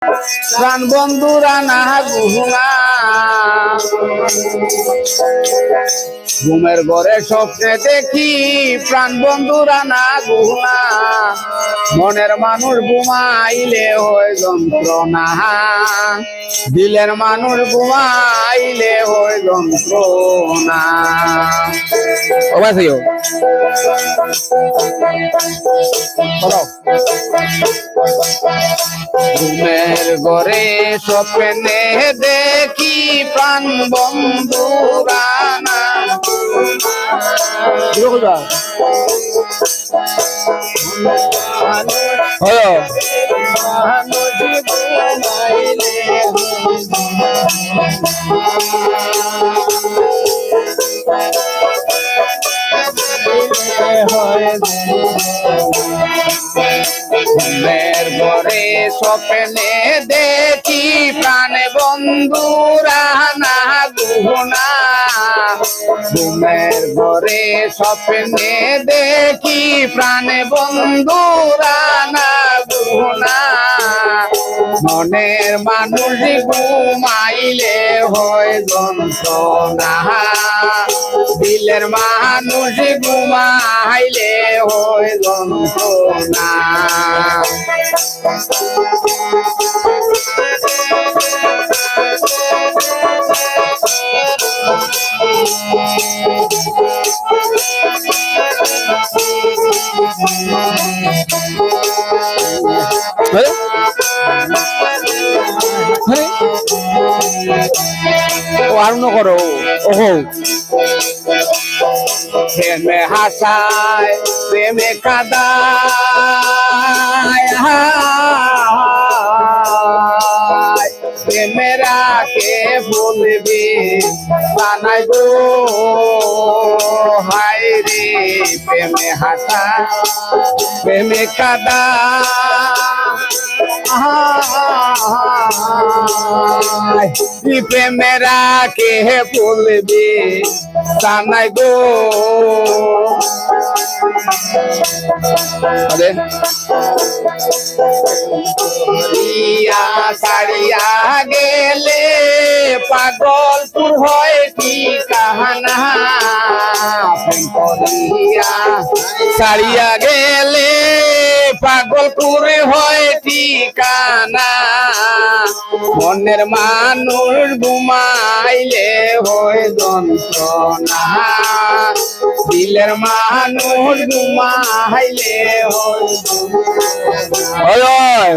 প্রাণ বন্ধুরা না গুহনা ঘুমের ঘরে স্বপ্নে দেখি প্রাণ বন্ধুরা না গুহনা মনের মানুষ ঘুমাইলে হয় যন্ত্রণা দিলের মানুষ ঘুমাইলে হয় যন্ত্রণা ও ভাই ভাইও ঘুমের ঘরে স্বপ্নে দেখি প্রাণ বন্ধুরা না ঘুমের ঘরে স্বপ্নে দেখি প্রাণ বন্ধুরা না গুহনা ঘুমের ঘরে স্বপ্নে দেখি প্রাণ বন্ধুরা না গুহনা মনের মানুষ ঘুমাইলে হয় যন্ত্রণা দিলের মানুষ ঘুমাইলে হয় যন্ত্রণা আর ন করো ওহো প্রেমে হাসায় প্রেমে কাদায় প্রেমেরা কে বলবি বানাই গো হায় রে প্রেমে হাসা প্রেমে কাদা প্রেমেরা কে বলবি বানাই গো সারিয়া গেলে পাগলপুর হয় ঠিকানা সারিয়া গেলে পাগলপুর হয় ঠিকানা মনের মানুষ ঘুমাইলে হয় যন্ত্রণা দিলের মানুষ ঘুমাইলে হয়